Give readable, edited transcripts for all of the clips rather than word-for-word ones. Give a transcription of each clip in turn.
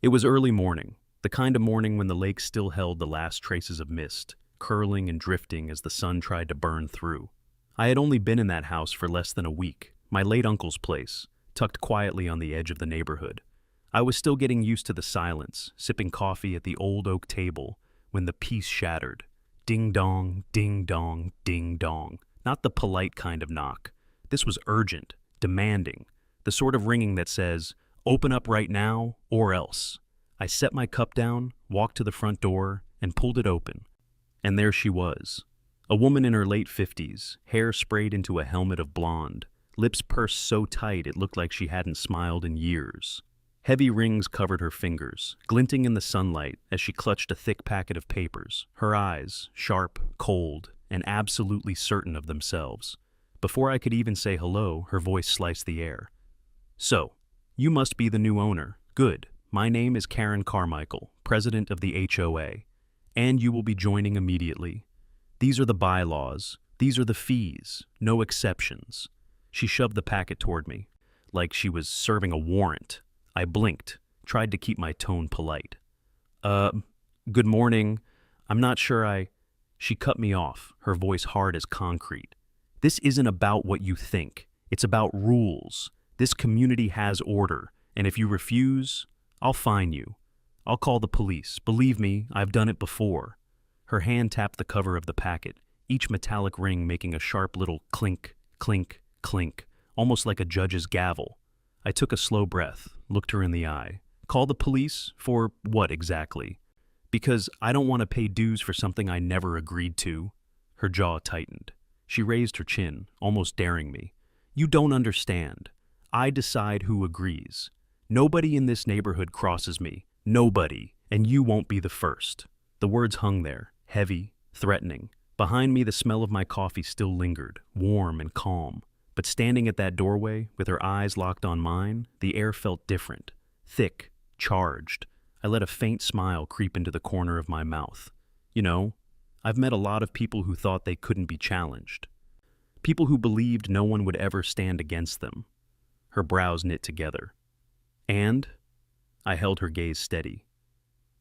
It was early morning, the kind of morning when the lake still held the last traces of mist, curling and drifting as the sun tried to burn through. I had only been in that house for less than a week, my late uncle's place, tucked quietly on the edge of the neighborhood. I was still getting used to the silence, sipping coffee at the old oak table, when the peace shattered. Ding dong, ding dong, ding dong. Not the polite kind of knock. This was urgent, demanding, the sort of ringing that says, "Open up right now, or else." I set my cup down, walked to the front door, and pulled it open. And there she was. A woman in her late 50s, hair sprayed into a helmet of blonde, lips pursed so tight it looked like she hadn't smiled in years. Heavy rings covered her fingers, glinting in the sunlight as she clutched a thick packet of papers, her eyes sharp, cold, and absolutely certain of themselves. Before I could even say hello, her voice sliced the air. "So, you must be the new owner. Good. My name is Karen Carmichael, president of the HOA, and you will be joining immediately. These are the bylaws. These are the fees. No exceptions." She shoved the packet toward me, like she was serving a warrant. I blinked, tried to keep my tone polite. Good morning. I'm not sure She cut me off, her voice hard as concrete. "This isn't about what you think. It's about rules. This community has order, and if you refuse, I'll fine you. I'll call the police. Believe me, I've done it before." Her hand tapped the cover of the packet, each metallic ring making a sharp little clink, clink, clink, almost like a judge's gavel. I took a slow breath, looked her in the eye. "Call the police? For what exactly?" "Because I don't want to pay dues for something I never agreed to." Her jaw tightened. She raised her chin, almost daring me. "You don't understand. I decide who agrees. Nobody in this neighborhood crosses me. Nobody. And you won't be the first." The words hung there, heavy, threatening. Behind me, the smell of my coffee still lingered, warm and calm. But standing at that doorway, with her eyes locked on mine, the air felt different, thick, charged. I let a faint smile creep into the corner of my mouth. You know, I've met a lot of people who thought they couldn't be challenged. People who believed no one would ever stand against them. Her brows knit together. And I held her gaze steady.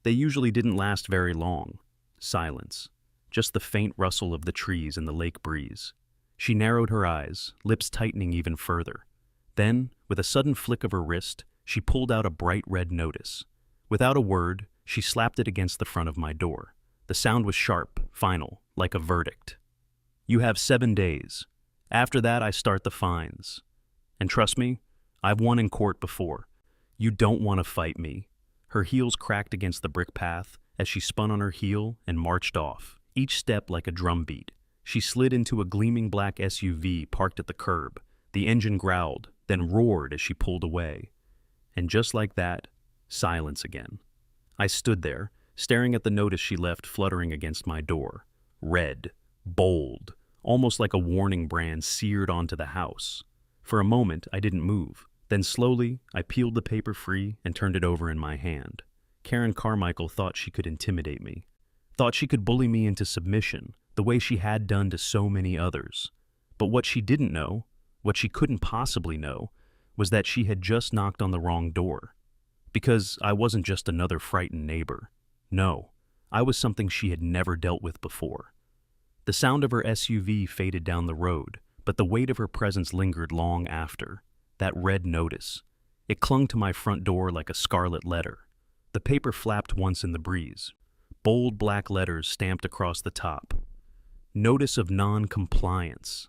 They usually didn't last very long. Silence. Just the faint rustle of the trees in the lake breeze. She narrowed her eyes, lips tightening even further. Then, with a sudden flick of her wrist, she pulled out a bright red notice. Without a word, she slapped it against the front of my door. The sound was sharp, final, like a verdict. "You have 7 days. After that, I start the fines. And trust me, I've won in court before. You don't want to fight me." Her heels cracked against the brick path as she spun on her heel and marched off, each step like a drum beat. She slid into a gleaming black SUV parked at the curb. The engine growled, then roared as she pulled away. And just like that, silence again. I stood there, staring at the notice she left fluttering against my door. Red, bold, almost like a warning brand seared onto the house. For a moment, I didn't move. Then slowly, I peeled the paper free and turned it over in my hand. Karen Carmichael thought she could intimidate me. Thought she could bully me into submission, the way she had done to so many others. But what she didn't know, what she couldn't possibly know, was that she had just knocked on the wrong door. Because I wasn't just another frightened neighbor. No, I was something she had never dealt with before. The sound of her SUV faded down the road, but the weight of her presence lingered long after. That red notice. It clung to my front door like a scarlet letter. The paper flapped once in the breeze. Bold black letters stamped across the top. Notice of non-compliance.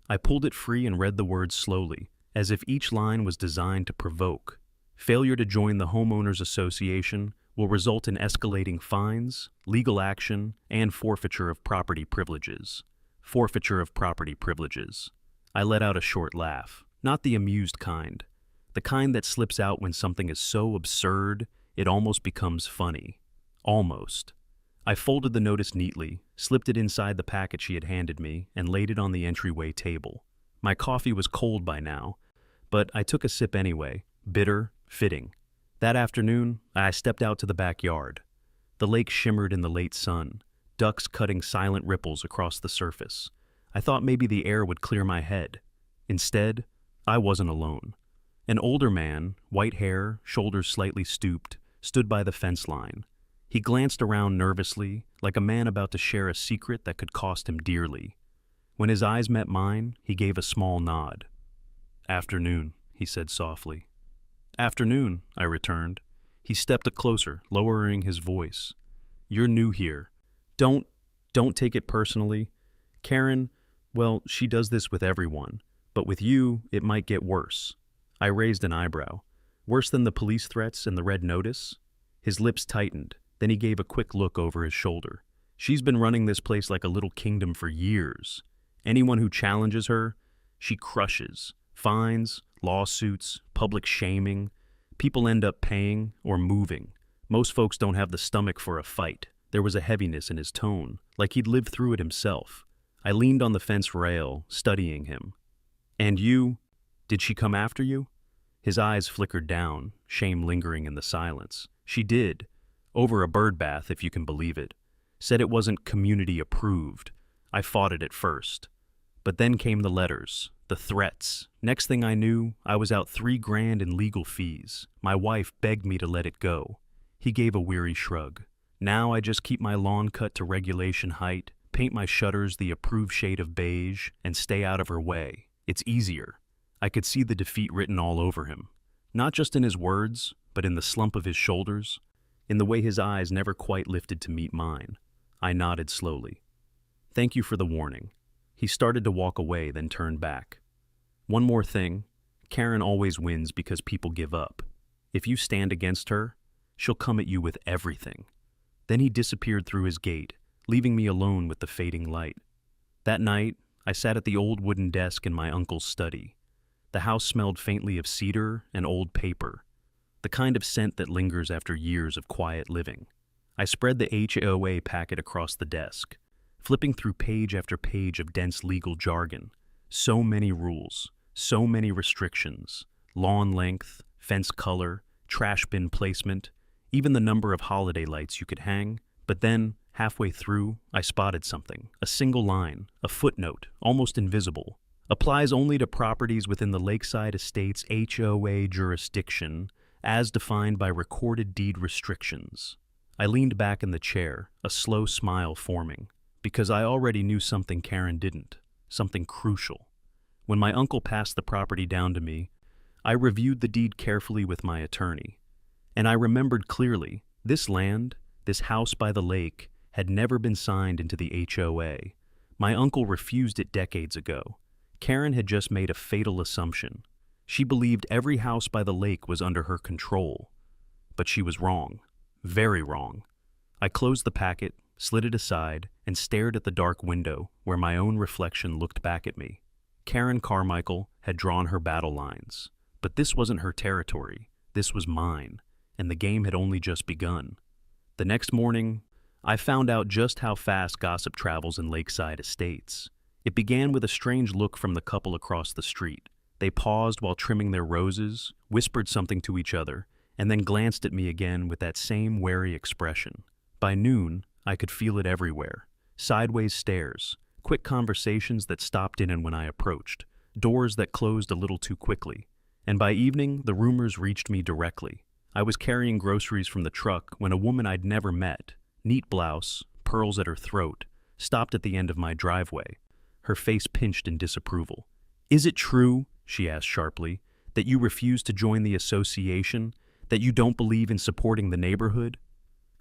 I pulled it free and read the words slowly, as if each line was designed to provoke. Failure to join the Homeowners Association will result in escalating fines, legal action, and forfeiture of property privileges. Forfeiture of property privileges. I let out a short laugh, not the amused kind, the kind that slips out when something is so absurd it almost becomes funny. Almost. I folded the notice neatly, slipped it inside the packet she had handed me, and laid it on the entryway table. My coffee was cold by now, but I took a sip anyway, bitter, fitting. That afternoon, I stepped out to the backyard. The lake shimmered in the late sun, ducks cutting silent ripples across the surface. I thought maybe the air would clear my head. Instead, I wasn't alone. An older man, white hair, shoulders slightly stooped, stood by the fence line. He glanced around nervously, like a man about to share a secret that could cost him dearly. When his eyes met mine, he gave a small nod. "Afternoon," he said softly. "Afternoon," I returned. He stepped closer, lowering his voice. "You're new here. Don't take it personally. Karen, well, she does this with everyone. But with you, it might get worse." I raised an eyebrow. "Worse than the police threats and the red notice?" His lips tightened. Then he gave a quick look over his shoulder. "She's been running this place like a little kingdom for years. Anyone who challenges her, she crushes. Fines, lawsuits, public shaming. People end up paying or moving. Most folks don't have the stomach for a fight." There was a heaviness in his tone, like he'd lived through it himself. I leaned on the fence rail, studying him. "And you? Did she come after you?" His eyes flickered down, shame lingering in the silence. "She did. Over a bird bath, if you can believe it. Said it wasn't community approved. I fought it at first. But then came the letters, the threats. Next thing I knew, I was out $3,000 in legal fees. My wife begged me to let it go." He gave a weary shrug. "Now I just keep my lawn cut to regulation height, paint my shutters the approved shade of beige, and stay out of her way. It's easier." I could see the defeat written all over him. Not just in his words, but in the slump of his shoulders, in the way his eyes never quite lifted to meet mine. I nodded slowly. "Thank you for the warning." He started to walk away, then turned back. "One more thing. Karen always wins because people give up. If you stand against her, she'll come at you with everything." Then he disappeared through his gate, leaving me alone with the fading light. That night, I sat at the old wooden desk in my uncle's study. The house smelled faintly of cedar and old paper, the kind of scent that lingers after years of quiet living. I spread the HOA packet across the desk, flipping through page after page of dense legal jargon. So many rules, so many restrictions, lawn length, fence color, trash bin placement, even the number of holiday lights you could hang. But then, halfway through, I spotted something, a single line, a footnote, almost invisible. "Applies only to properties within the Lakeside Estates HOA jurisdiction, as defined by recorded deed restrictions." I leaned back in the chair, a slow smile forming, because I already knew something Karen didn't, something crucial. When my uncle passed the property down to me, I reviewed the deed carefully with my attorney. And I remembered clearly, this land, this house by the lake, had never been signed into the HOA. My uncle refused it decades ago. Karen had just made a fatal assumption. She believed every house by the lake was under her control. But she was wrong. Very wrong. I closed the packet, slid it aside, and stared at the dark window where my own reflection looked back at me. Karen Carmichael had drawn her battle lines. But this wasn't her territory. This was mine. And the game had only just begun. The next morning, I found out just how fast gossip travels in Lakeside Estates. It began with a strange look from the couple across the street. They paused while trimming their roses, whispered something to each other, and then glanced at me again with that same wary expression. By noon, I could feel it everywhere. Sideways stares, quick conversations that stopped in and when I approached, doors that closed a little too quickly. And by evening, the rumors reached me directly. I was carrying groceries from the truck when a woman I'd never met, neat blouse, pearls at her throat, stopped at the end of my driveway. Her face pinched in disapproval. "Is it true," she asked sharply, "that you refuse to join the association, that you don't believe in supporting the neighborhood?"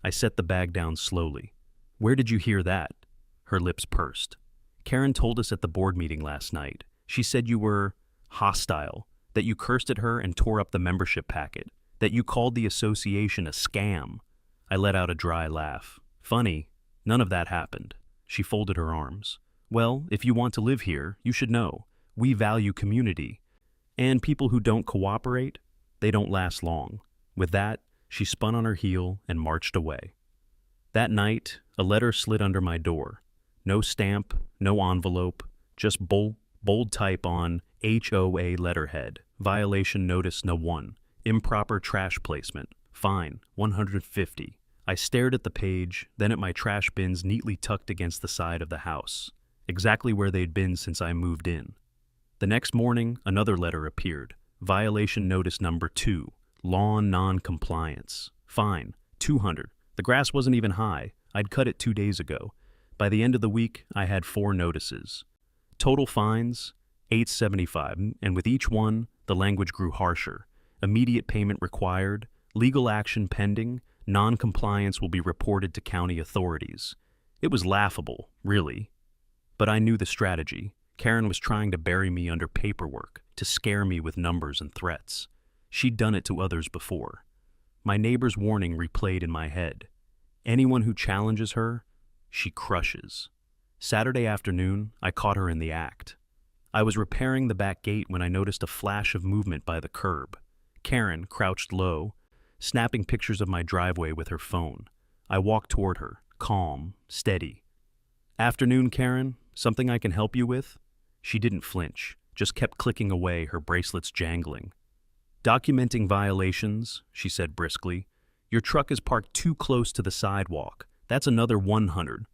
I set the bag down slowly. "Where did you hear that?" Her lips pursed. "Karen told us at the board meeting last night. She said you were hostile, that you cursed at her and tore up the membership packet, that you called the association a scam." I let out a dry laugh. "Funny, none of that happened." She folded her arms. "Well, if you want to live here, you should know. We value community. And people who don't cooperate, they don't last long." With that, she spun on her heel and marched away. That night, a letter slid under my door. No stamp, no envelope, just bold type on HOA letterhead. Violation notice no. 1. Improper trash placement. Fine, $150. I stared at the page, then at my trash bins neatly tucked against the side of the house, exactly where they'd been since I moved in. The next morning, another letter appeared, Violation notice number 2. Lawn non-compliance. Fine. $200. The grass wasn't even high. I'd cut it 2 days ago. By the end of the week, I had 4 notices. Total fines, $875, and with each one, the language grew harsher. Immediate payment required, legal action pending, non-compliance will be reported to county authorities. It was laughable, really. But I knew the strategy. Karen was trying to bury me under paperwork, to scare me with numbers and threats. She'd done it to others before. My neighbor's warning replayed in my head. Anyone who challenges her, she crushes. Saturday afternoon, I caught her in the act. I was repairing the back gate when I noticed a flash of movement by the curb. Karen crouched low, snapping pictures of my driveway with her phone. I walked toward her, calm, steady. "Afternoon, Karen. Something I can help you with?" She didn't flinch, just kept clicking away, her bracelets jangling. "Documenting violations," she said briskly. "Your truck is parked too close to the sidewalk. That's another $100.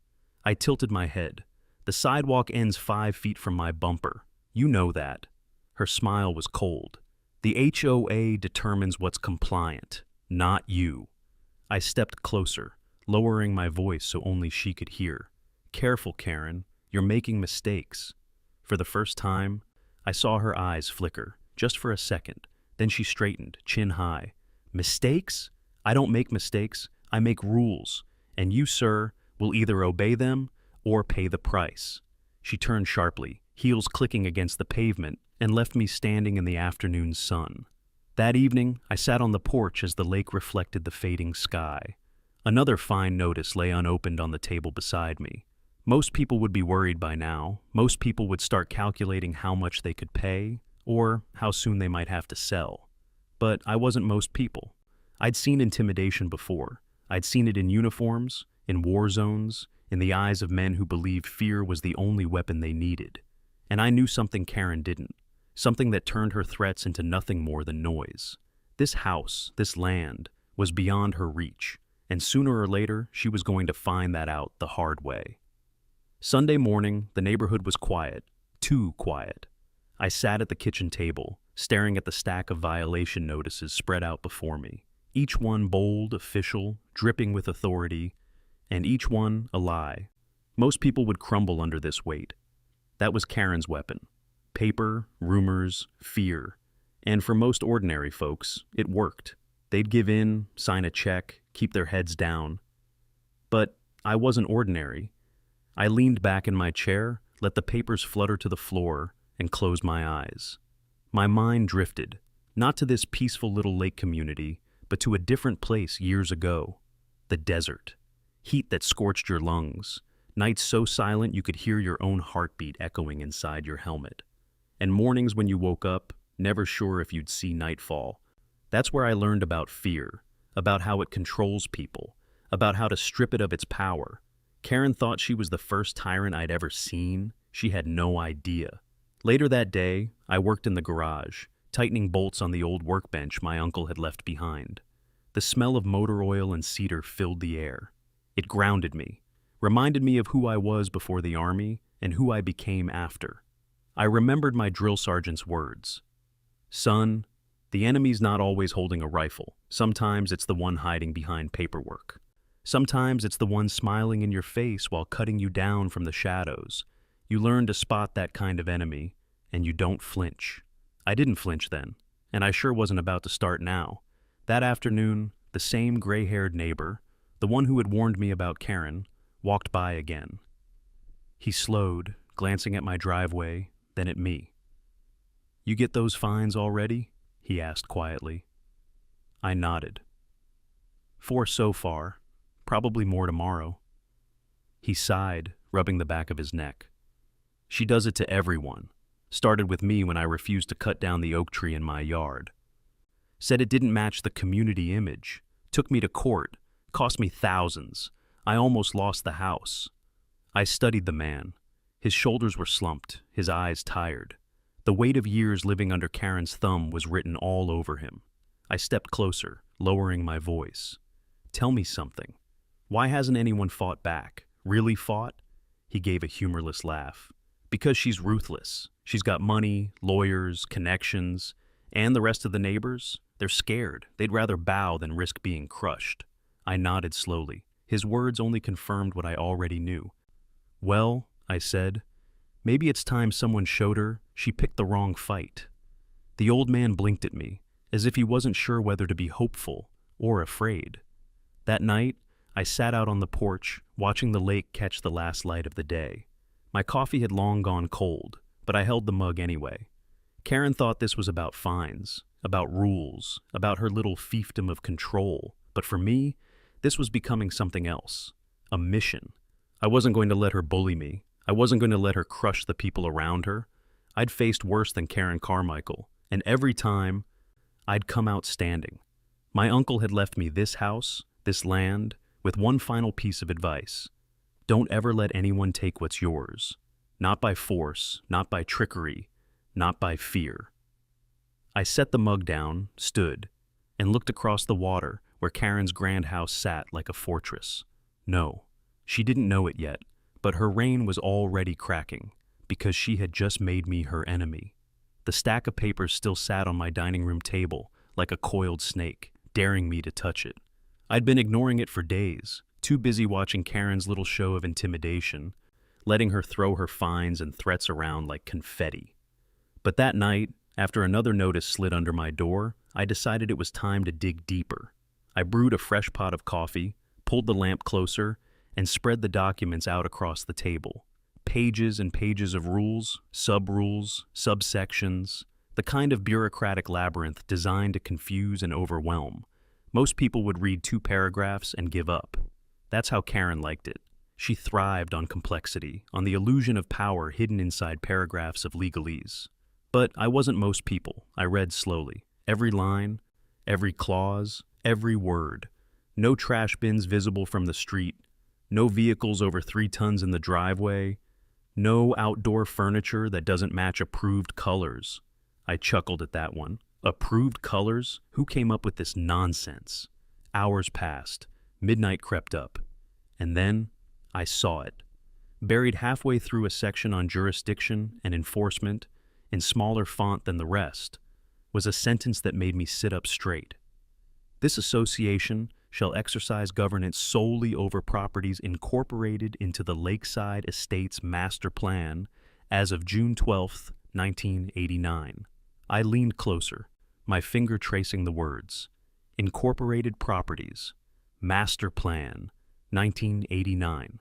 I tilted my head. "The sidewalk ends 5 feet from my bumper. You know that." Her smile was cold. "The HOA determines what's compliant, not you." I stepped closer, lowering my voice so only she could hear. "Careful, Karen. You're making mistakes." For the first time, I saw her eyes flicker, just for a second. Then she straightened, chin high. "Mistakes? I don't make mistakes. I make rules. And you, sir, will either obey them or pay the price." She turned sharply, heels clicking against the pavement, and left me standing in the afternoon sun. That evening, I sat on the porch as the lake reflected the fading sky. Another fine notice lay unopened on the table beside me. Most people would be worried by now. Most people would start calculating how much they could pay, or how soon they might have to sell. But I wasn't most people. I'd seen intimidation before. I'd seen it in uniforms, in war zones, in the eyes of men who believed fear was the only weapon they needed. And I knew something Karen didn't, something that turned her threats into nothing more than noise. This house, this land, was beyond her reach, and sooner or later she was going to find that out the hard way. Sunday morning, the neighborhood was quiet, too quiet. I sat at the kitchen table, staring at the stack of violation notices spread out before me, each one bold, official, dripping with authority, and each one a lie. Most people would crumble under this weight. That was Karen's weapon. Paper, rumors, fear. And for most ordinary folks, it worked. They'd give in, sign a check, keep their heads down. But I wasn't ordinary. I leaned back in my chair, let the papers flutter to the floor, and closed my eyes. My mind drifted, not to this peaceful little lake community, but to a different place years ago. The desert. Heat that scorched your lungs. Nights so silent you could hear your own heartbeat echoing inside your helmet. And mornings when you woke up, never sure if you'd see nightfall. That's where I learned about fear, about how it controls people, about how to strip it of its power. Karen thought she was the first tyrant I'd ever seen. She had no idea. Later that day, I worked in the garage, tightening bolts on the old workbench my uncle had left behind. The smell of motor oil and cedar filled the air. It grounded me, reminded me of who I was before the army and who I became after. I remembered my drill sergeant's words. "Son, the enemy's not always holding a rifle. Sometimes it's the one hiding behind paperwork. Sometimes it's the one smiling in your face while cutting you down from the shadows. You learn to spot that kind of enemy, and you don't flinch." I didn't flinch then, and I sure wasn't about to start now. That afternoon, the same gray-haired neighbor, the one who had warned me about Karen, walked by again. He slowed, glancing at my driveway, then at me. "You get those fines already?" he asked quietly. I nodded. "4 so far. Probably more tomorrow." He sighed, rubbing the back of his neck. "She does it to everyone. Started with me when I refused to cut down the oak tree in my yard. Said it didn't match the community image. Took me to court. Cost me thousands. I almost lost the house." I studied the man. His shoulders were slumped, his eyes tired. The weight of years living under Karen's thumb was written all over him. I stepped closer, lowering my voice. "Tell me something. Why hasn't anyone fought back? Really fought?" He gave a humorless laugh. "Because she's ruthless. She's got money, lawyers, connections, And the rest of the neighbors? They're scared. They'd rather bow than risk being crushed. I nodded slowly. His words only confirmed what I already knew. Well, I said, maybe it's time someone showed her she picked the wrong fight. The old man blinked at me, as if he wasn't sure whether to be hopeful or afraid. That night, I sat out on the porch, watching the lake catch the last light of the day. My coffee had long gone cold, but I held the mug anyway. Karen thought this was about fines, about rules, about her little fiefdom of control. But for me, this was becoming something else. A mission. I wasn't going to let her bully me. I wasn't going to let her crush the people around her. I'd faced worse than Karen Carmichael, and every time, I'd come out standing. My uncle had left me this house, this land, with one final piece of advice. Don't ever let anyone take what's yours. Not by force, not by trickery, not by fear. I set the mug down, stood, and looked across the water where Karen's grand house sat like a fortress. No, she didn't know it yet, but her reign was already cracking, because she had just made me her enemy. The stack of papers still sat on my dining room table like a coiled snake, daring me to touch it. I'd been ignoring it for days, too busy watching Karen's little show of intimidation, letting her throw her fines and threats around like confetti. But that night, after another notice slid under my door, I decided it was time to dig deeper. I brewed a fresh pot of coffee, pulled the lamp closer, and spread the documents out across the table. Pages and pages of rules, sub-rules, subsections, the kind of bureaucratic labyrinth designed to confuse and overwhelm. Most people would read 2 paragraphs and give up. That's how Karen liked it. She thrived on complexity, on the illusion of power hidden inside paragraphs of legalese. But I wasn't most people. I read slowly. Every line, every clause, every word. No trash bins visible from the street. No vehicles over 3 tons in the driveway. No outdoor furniture that doesn't match approved colors. I chuckled at that one. Approved colors? Who came up with this nonsense? Hours passed. Midnight crept up. And then I saw it. Buried halfway through a section on jurisdiction and enforcement, in smaller font than the rest, was a sentence that made me sit up straight. This association shall exercise governance solely over properties incorporated into the Lakeside Estates Master Plan as of June 12, 1989. I leaned closer, my finger tracing the words. Incorporated Properties, Master Plan, 1989.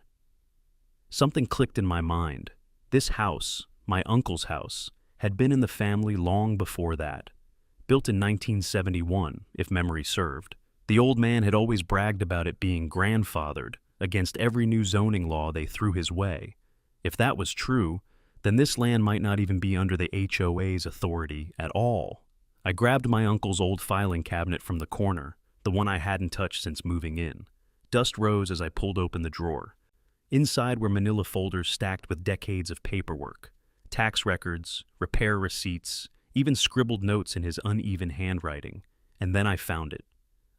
Something clicked in my mind. This house, my uncle's house, had been in the family long before that. Built in 1971, if memory served. The old man had always bragged about it being grandfathered against every new zoning law they threw his way. If that was true, then this land might not even be under the HOA's authority at all. I grabbed my uncle's old filing cabinet from the corner, the one I hadn't touched since moving in. Dust rose as I pulled open the drawer. Inside were manila folders stacked with decades of paperwork. Tax records, repair receipts, even scribbled notes in his uneven handwriting. And then I found it.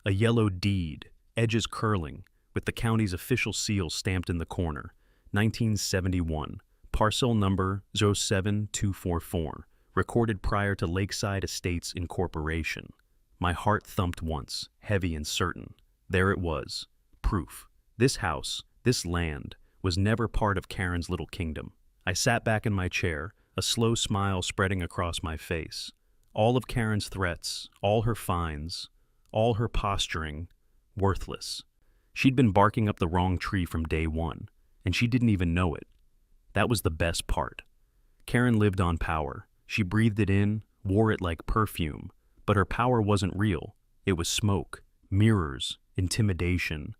A yellow deed, edges curling, with the county's official seal stamped in the corner. 1971, parcel number 07244, recorded prior to Lakeside Estates Incorporation. My heart thumped once, heavy and certain. There it was. Proof. This house, this land, was never part of Karen's little kingdom. I sat back in my chair, a slow smile spreading across my face. All of Karen's threats, all her fines, all her posturing, worthless. She'd been barking up the wrong tree from day one, and she didn't even know it. That was the best part. Karen lived on power. She breathed it in, wore it like perfume, but her power wasn't real. It was smoke, mirrors, intimidation.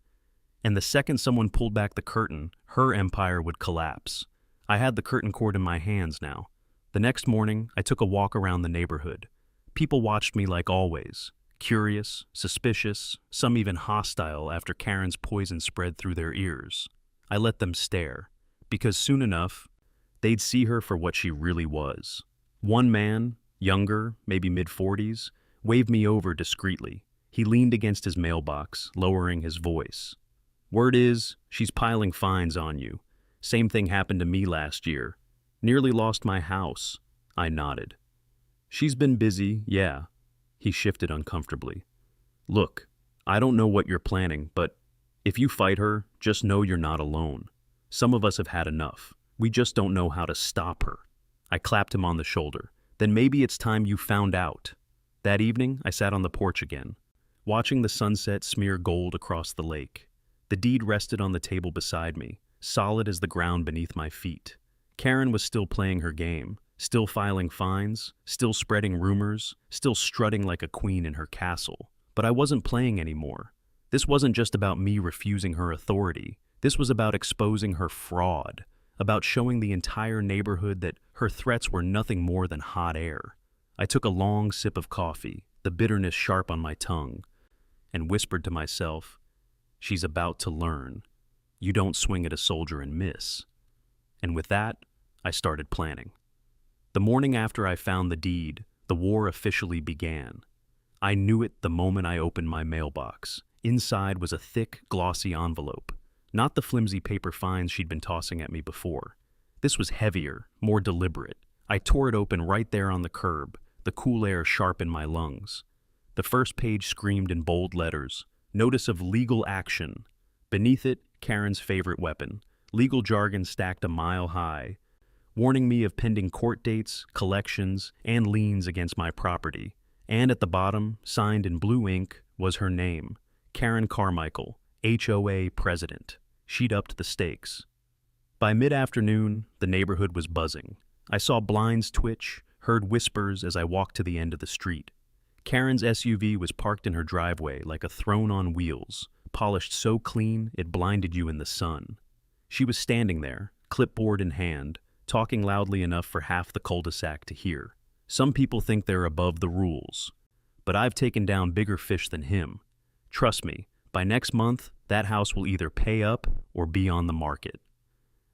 And the second someone pulled back the curtain, her empire would collapse. I had the curtain cord in my hands now. The next morning, I took a walk around the neighborhood. People watched me like always, curious, suspicious, some even hostile after Karen's poison spread through their ears. I let them stare, because soon enough, they'd see her for what she really was. One man, younger, maybe mid-40s, waved me over discreetly. He leaned against his mailbox, lowering his voice. Word is, she's piling fines on you. Same thing happened to me last year. Nearly lost my house. I nodded. She's been busy, yeah. He shifted uncomfortably. Look, I don't know what you're planning, but if you fight her, just know you're not alone. Some of us have had enough. We just don't know how to stop her. I clapped him on the shoulder. Then maybe it's time you found out. That evening, I sat on the porch again, watching the sunset smear gold across the lake. The deed rested on the table beside me, solid as the ground beneath my feet. Karen was still playing her game, still filing fines, still spreading rumors, still strutting like a queen in her castle. But I wasn't playing anymore. This wasn't just about me refusing her authority. This was about exposing her fraud, about showing the entire neighborhood that her threats were nothing more than hot air. I took a long sip of coffee, the bitterness sharp on my tongue, and whispered to myself, she's about to learn. You don't swing at a soldier and miss. And with that, I started planning. The morning after I found the deed, the war officially began. I knew it the moment I opened my mailbox. Inside was a thick, glossy envelope. Not the flimsy paper fines she'd been tossing at me before. This was heavier, more deliberate. I tore it open right there on the curb, the cool air sharp in my lungs. The first page screamed in bold letters, notice of legal action. Beneath it, Karen's favorite weapon, legal jargon stacked a mile high, warning me of pending court dates, collections, and liens against my property. And at the bottom, signed in blue ink, was her name, Karen Carmichael, HOA president. She'd upped the stakes. By mid-afternoon, the neighborhood was buzzing. I saw blinds twitch, heard whispers as I walked to the end of the street. Karen's SUV was parked in her driveway like a throne on wheels, polished so clean it blinded you in the sun. She was standing there, clipboard in hand, talking loudly enough for half the cul-de-sac to hear. Some people think they're above the rules, but I've taken down bigger fish than him. Trust me, by next month, that house will either pay up or be on the market.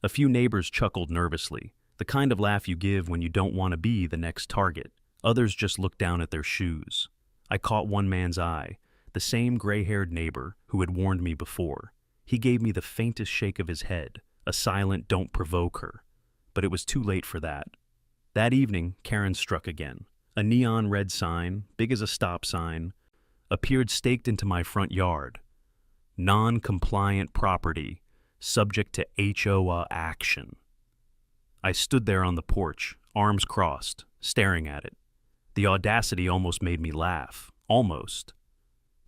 A few neighbors chuckled nervously, the kind of laugh you give when you don't want to be the next target. Others just looked down at their shoes. I caught one man's eye, the same gray-haired neighbor who had warned me before. He gave me the faintest shake of his head, a silent "don't provoke her." But it was too late for that. That evening, Karen struck again. A neon red sign, big as a stop sign, appeared staked into my front yard. Non-compliant property, subject to HOA action. I stood there on the porch, arms crossed, staring at it. The audacity almost made me laugh. Almost.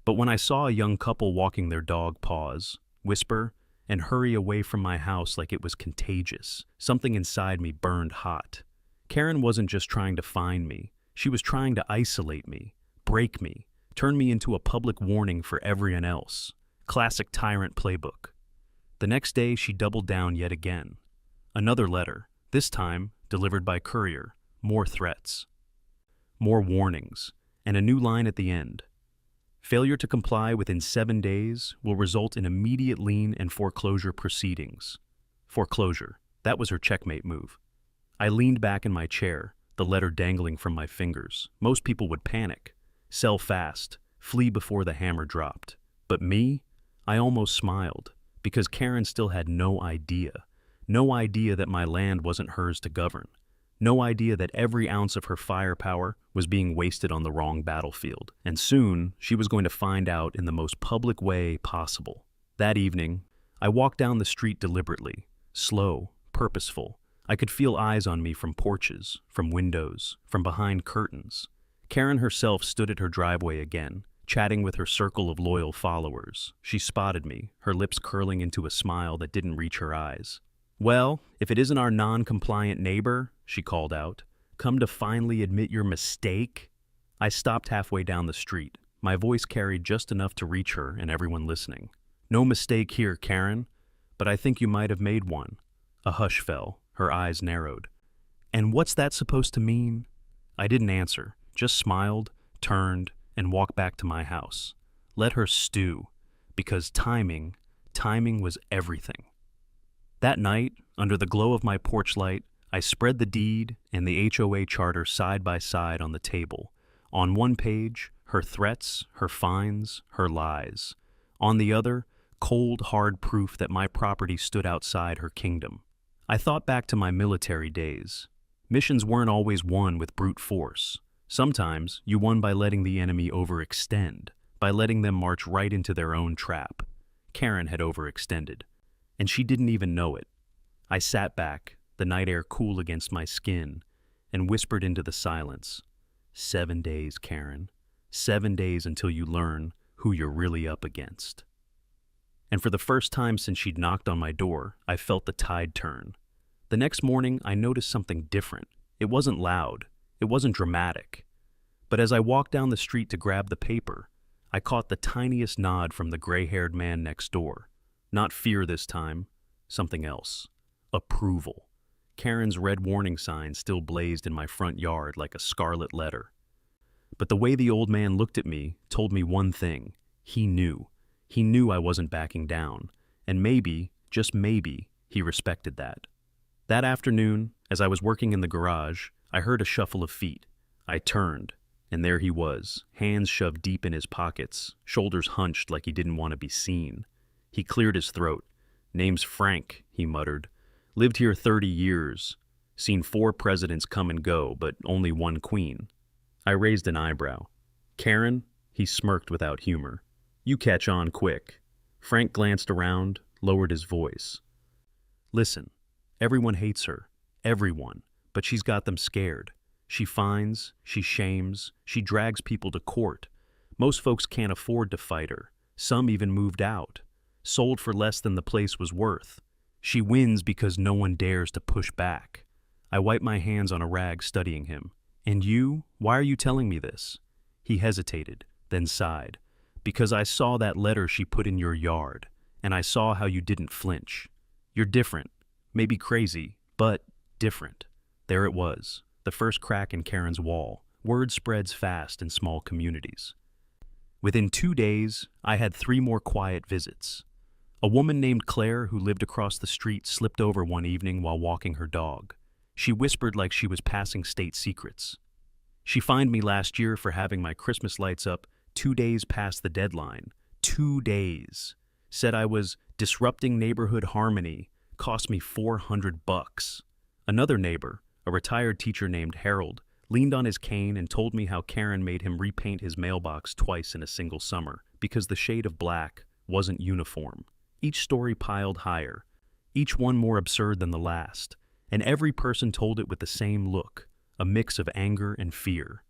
But when I saw a young couple walking their dog pause, whisper, and hurry away from my house like it was contagious, something inside me burned hot. Karen wasn't just trying to find me. She was trying to isolate me, break me, turn me into a public warning for everyone else. Classic tyrant playbook. The next day, she doubled down yet again. Another letter, this time delivered by courier. More threats. More warnings, and a new line at the end. Failure to comply within 7 days will result in immediate lien and foreclosure proceedings. Foreclosure. That was her checkmate move. I leaned back in my chair, the letter dangling from my fingers. Most people would panic, sell fast, flee before the hammer dropped. But me? I almost smiled, because Karen still had no idea. No idea that my land wasn't hers to govern. No idea that every ounce of her firepower was being wasted on the wrong battlefield. And soon, she was going to find out in the most public way possible. That evening, I walked down the street deliberately, slow, purposeful. I could feel eyes on me from porches, from windows, from behind curtains. Karen herself stood at her driveway again, chatting with her circle of loyal followers. She spotted me, her lips curling into a smile that didn't reach her eyes. "Well, if it isn't our non-compliant neighbor," she called out, "come to finally admit your mistake?" I stopped halfway down the street. My voice carried just enough to reach her and everyone listening. "No mistake here, Karen, but I think you might have made one." A hush fell, her eyes narrowed. "And what's that supposed to mean?" I didn't answer, just smiled, turned, and walked back to my house. Let her stew, because timing was everything. That night, under the glow of my porch light, I spread the deed and the HOA charter side by side on the table. On one page, her threats, her fines, her lies. On the other, cold, hard proof that my property stood outside her kingdom. I thought back to my military days. Missions weren't always won with brute force. Sometimes you won by letting the enemy overextend, by letting them march right into their own trap. Karen had overextended, and she didn't even know it. I sat back, the night air cool against my skin, and whispered into the silence, 7 days, Karen. 7 days until you learn who you're really up against. And for the first time since she'd knocked on my door, I felt the tide turn. The next morning, I noticed something different. It wasn't loud. It wasn't dramatic. But as I walked down the street to grab the paper, I caught the tiniest nod from the gray-haired man next door. Not fear this time, something else. Approval. Karen's red warning sign still blazed in my front yard like a scarlet letter. But the way the old man looked at me told me one thing. He knew. He knew I wasn't backing down. And maybe, just maybe, he respected that. That afternoon, as I was working in the garage, I heard a shuffle of feet. I turned, and there he was, hands shoved deep in his pockets, shoulders hunched like he didn't want to be seen. He cleared his throat. "Name's Frank," he muttered. "Lived here 30 years. Seen 4 presidents come and go, but only 1 queen." I raised an eyebrow. "Karen?" He smirked without humor. "You catch on quick." Frank glanced around, lowered his voice. "Listen, everyone hates her. Everyone. But she's got them scared. She fines, she shames, she drags people to court. Most folks can't afford to fight her. Some even moved out. Sold for less than the place was worth. She wins because no one dares to push back." I wiped my hands on a rag studying him. "And you? Why are you telling me this?" He hesitated, then sighed. "Because I saw that letter she put in your yard, and I saw how you didn't flinch. You're different. Maybe crazy, but different." There it was, the first crack in Karen's wall. Word spreads fast in small communities. Within 2 days, I had 3 more quiet visits. A woman named Claire who lived across the street slipped over one evening while walking her dog. She whispered like she was passing state secrets. She fined me last year for having my Christmas lights up 2 days past the deadline. 2 days. Said I was disrupting neighborhood harmony. Cost me $400. Another neighbor, a retired teacher named Harold, leaned on his cane and told me how Karen made him repaint his mailbox twice in a single summer because the shade of black wasn't uniform. Each story piled higher, each one more absurd than the last, and every person told it with the same look, a mix of anger and fear.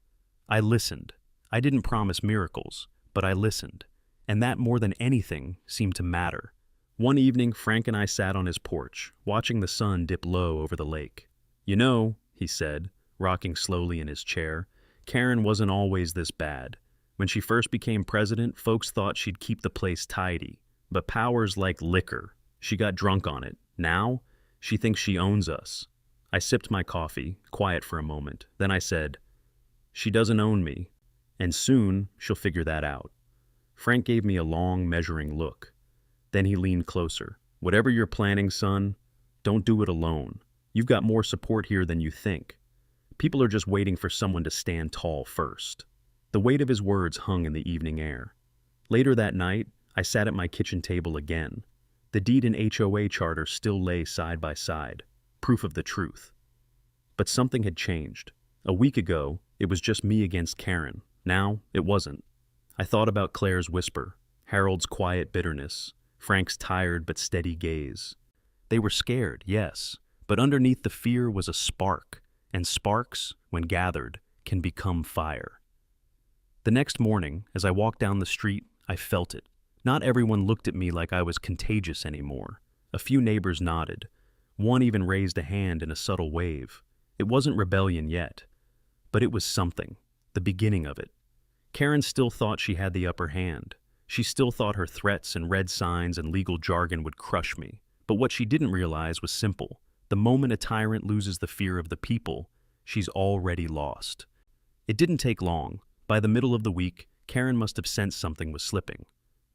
I listened. I didn't promise miracles, but I listened, and that more than anything seemed to matter. One evening, Frank and I sat on his porch, watching the sun dip low over the lake. "You know," he said, rocking slowly in his chair, "Karen wasn't always this bad. When she first became president, folks thought she'd keep the place tidy. But power's like liquor. She got drunk on it. Now, she thinks she owns us." I sipped my coffee, quiet for a moment. Then I said, "She doesn't own me, and soon she'll figure that out." Frank gave me a long, measuring look. Then he leaned closer. "Whatever you're planning, son, don't do it alone. You've got more support here than you think. People are just waiting for someone to stand tall first." The weight of his words hung in the evening air. Later that night, I sat at my kitchen table again. The deed and HOA charter still lay side by side, proof of the truth. But something had changed. A week ago, it was just me against Karen. Now, it wasn't. I thought about Claire's whisper, Harold's quiet bitterness, Frank's tired but steady gaze. They were scared, yes, but underneath the fear was a spark, and sparks, when gathered, can become fire. The next morning, as I walked down the street, I felt it. Not everyone looked at me like I was contagious anymore. A few neighbors nodded. One even raised a hand in a subtle wave. It wasn't rebellion yet, but it was something, the beginning of it. Karen still thought she had the upper hand. She still thought her threats and red signs and legal jargon would crush me. But what she didn't realize was simple. The moment a tyrant loses the fear of the people, she's already lost. It didn't take long. By the middle of the week, Karen must have sensed something was slipping.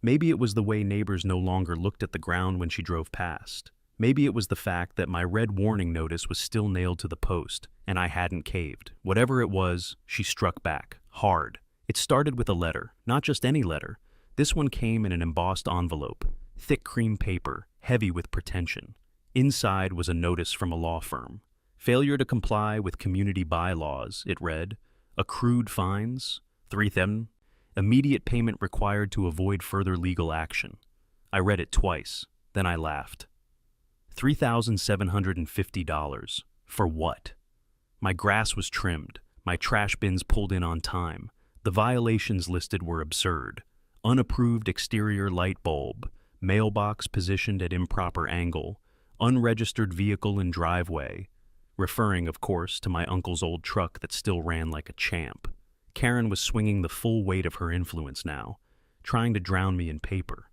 Maybe it was the way neighbors no longer looked at the ground when she drove past. Maybe it was the fact that my red warning notice was still nailed to the post, and I hadn't caved. Whatever it was, she struck back, hard. It started with a letter, not just any letter. This one came in an embossed envelope, thick cream paper, heavy with pretension. Inside was a notice from a law firm. "Failure to comply with community bylaws," it read. Accrued fines, 3,000. Immediate payment required to avoid further legal action. I read it twice, then I laughed. $3,750. For what? My grass was trimmed, my trash bins pulled in on time. The violations listed were absurd. Unapproved exterior light bulb, mailbox positioned at improper angle, unregistered vehicle in driveway, referring, of course, to my uncle's old truck that still ran like a champ. Karen was swinging the full weight of her influence now, trying to drown me in paper.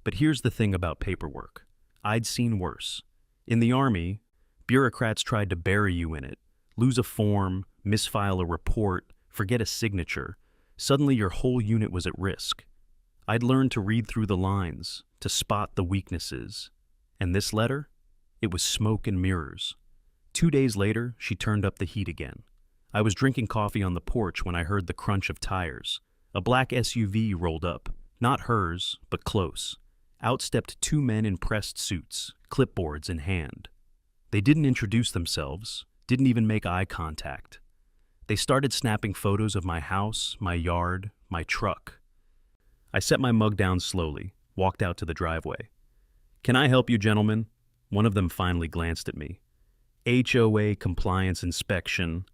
But here's the thing about paperwork. I'd seen worse. In the Army, bureaucrats tried to bury you in it. Lose a form, misfile a report, forget a signature. Suddenly your whole unit was at risk. I'd learned to read through the lines, to spot the weaknesses. And this letter? It was smoke and mirrors. 2 days later, she turned up the heat again. I was drinking coffee on the porch when I heard the crunch of tires. A black SUV rolled up, not hers, but close. Out stepped 2 men in pressed suits, clipboards in hand. They didn't introduce themselves, didn't even make eye contact. They started snapping photos of my house, my yard, my truck. I set my mug down slowly, walked out to the driveway. "Can I help you, gentlemen?" One of them finally glanced at me. "HOA compliance inspection."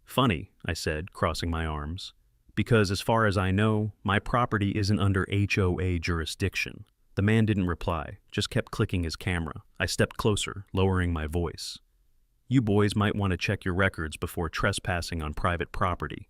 "Funny," I said, crossing my arms, "because as far as I know, my property isn't under HOA jurisdiction." The man didn't reply, just kept clicking his camera. I stepped closer, lowering my voice. "You boys might want to check your records before trespassing on private property."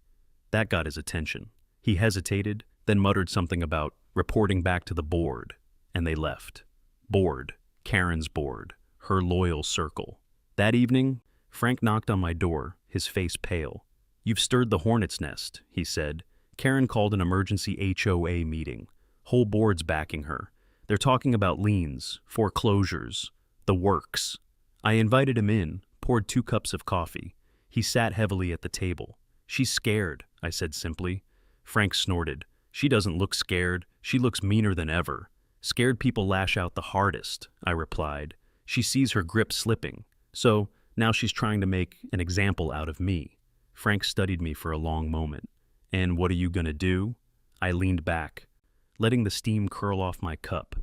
That got his attention. He hesitated, then muttered something about reporting back to the board, and they left. Board, Karen's board, her loyal circle. That evening, Frank knocked on my door, his face pale. "You've stirred the hornet's nest," he said. "Karen called an emergency HOA meeting. Whole board's backing her. They're talking about liens, foreclosures, the works." I invited him in, poured 2 cups of coffee. He sat heavily at the table. "She's scared," I said simply. Frank snorted. "She doesn't look scared. She looks meaner than ever." "Scared people lash out the hardest," I replied. "She sees her grip slipping. So now she's trying to make an example out of me." Frank studied me for a long moment. "And what are you gonna do?" I leaned back, letting the steam curl off my cup.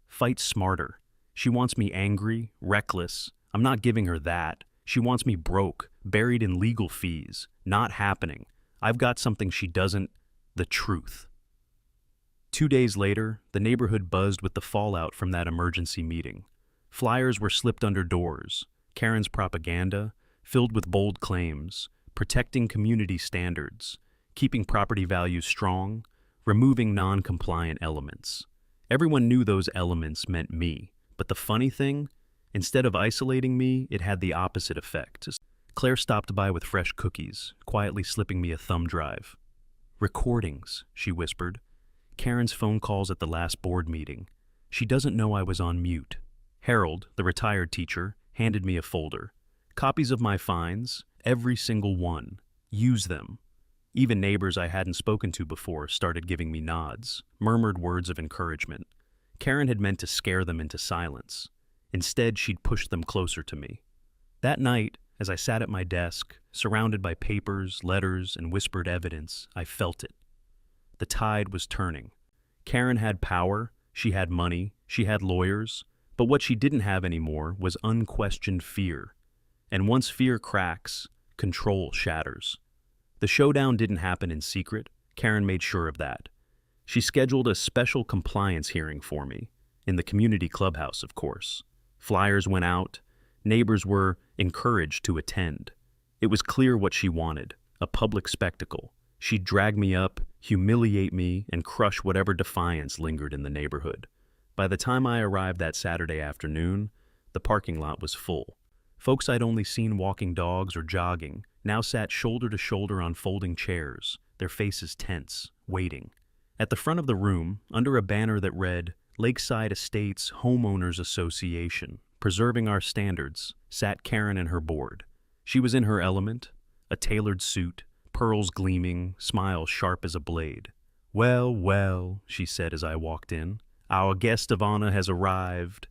"Fight smarter. She wants me angry, reckless. I'm not giving her that. She wants me broke, buried in legal fees. Not happening. I've got something she doesn't. The truth." 2 days later, the neighborhood buzzed with the fallout from that emergency meeting. Flyers were slipped under doors. Karen's propaganda, filled with bold claims, protecting community standards, keeping property values strong, removing non-compliant elements. Everyone knew those elements meant me, but the funny thing, instead of isolating me, it had the opposite effect. Claire stopped by with fresh cookies, quietly slipping me a thumb drive. "Recordings," she whispered. "Karen's phone calls at the last board meeting. She doesn't know I was on mute." Harold, the retired teacher, handed me a folder. "Copies of my fines, every single one. Use them." Even neighbors I hadn't spoken to before started giving me nods, murmured words of encouragement. Karen had meant to scare them into silence. Instead, she'd pushed them closer to me. That night, as I sat at my desk, surrounded by papers, letters, and whispered evidence, I felt it. The tide was turning. Karen had power, she had money, she had lawyers, but what she didn't have anymore was unquestioned fear. And once fear cracks, control shatters. The showdown didn't happen in secret. Karen made sure of that. She scheduled a special compliance hearing for me, in the community clubhouse, of course. Flyers went out. Neighbors were encouraged to attend. It was clear what she wanted, a public spectacle. She'd drag me up, humiliate me, and crush whatever defiance lingered in the neighborhood. By the time I arrived that Saturday afternoon, the parking lot was full. Folks I'd only seen walking dogs or jogging now sat shoulder to shoulder on folding chairs, their faces tense, waiting. At the front of the room, under a banner that read, "Lakeside Estates Homeowners Association, Preserving Our Standards," sat Karen and her board. She was in her element, a tailored suit, pearls gleaming, smile sharp as a blade. "Well, well," she said as I walked in, "our guest of honor has arrived."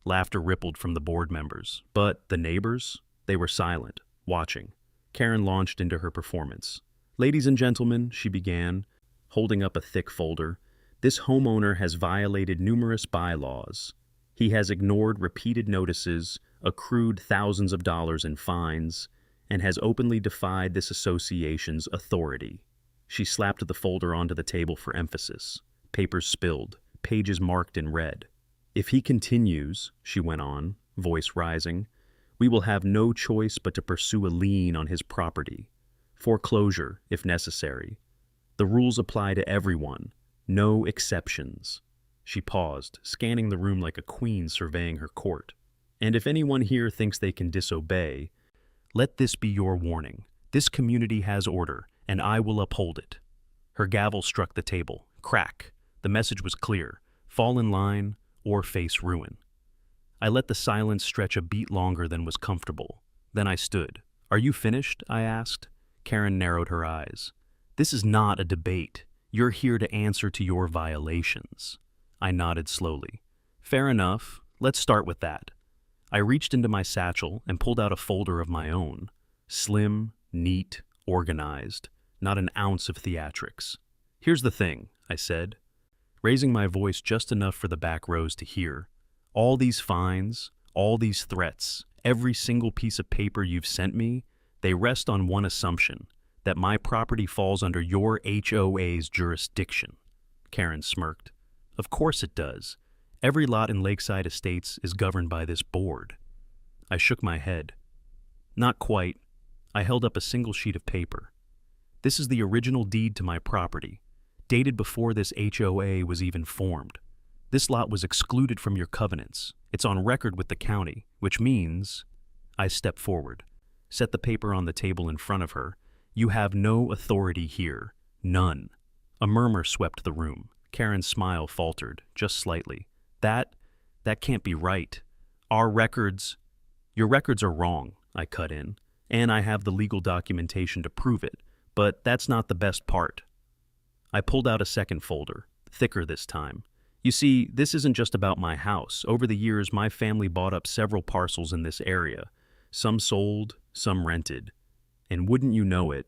Laughter rippled from the board members, but the neighbors, they were silent, watching. Karen launched into her performance. Ladies and gentlemen, she began, holding up a thick folder, this homeowner has violated numerous bylaws. He has ignored repeated notices, accrued thousands of dollars in fines, and has openly defied this association's authority. She slapped the folder onto the table for emphasis. Papers spilled, pages marked in red. If he continues, she went on, voice rising, we will have no choice but to pursue a lien on his property. Foreclosure, if necessary. The rules apply to everyone, no exceptions. She paused, scanning the room like a queen surveying her court. And if anyone here thinks they can disobey, let this be your warning. This community has order, and I will uphold it. Her gavel struck the table. Crack. The message was clear. Fall in line or face ruin. I let the silence stretch a beat longer than was comfortable. Then I stood. Are you finished? I asked. Karen narrowed her eyes. This is not a debate. You're here to answer to your violations. I nodded slowly. Fair enough. Let's start with that. I reached into my satchel and pulled out a folder of my own. Slim, neat, organized. Not an ounce of theatrics. Here's the thing, I said, raising my voice just enough for the back rows to hear. All these fines, all these threats, every single piece of paper you've sent me, they rest on one assumption, that my property falls under your HOA's jurisdiction. Karen smirked. Of course it does. Every lot in Lakeside Estates is governed by this board. I shook my head. Not quite. I held up a single sheet of paper. This is the original deed to my property, dated before this HOA was even formed. This lot was excluded from your covenants. It's on record with the county, which means... I stepped forward, set the paper on the table in front of her. You have no authority here. None. A murmur swept the room. Karen's smile faltered, just slightly. That can't be right. Your records are wrong, I cut in, and I have the legal documentation to prove it, but that's not the best part. I pulled out a second folder, thicker this time. You see, this isn't just about my house. Over the years, my family bought up several parcels in this area. Some sold, some rented. And wouldn't you know it,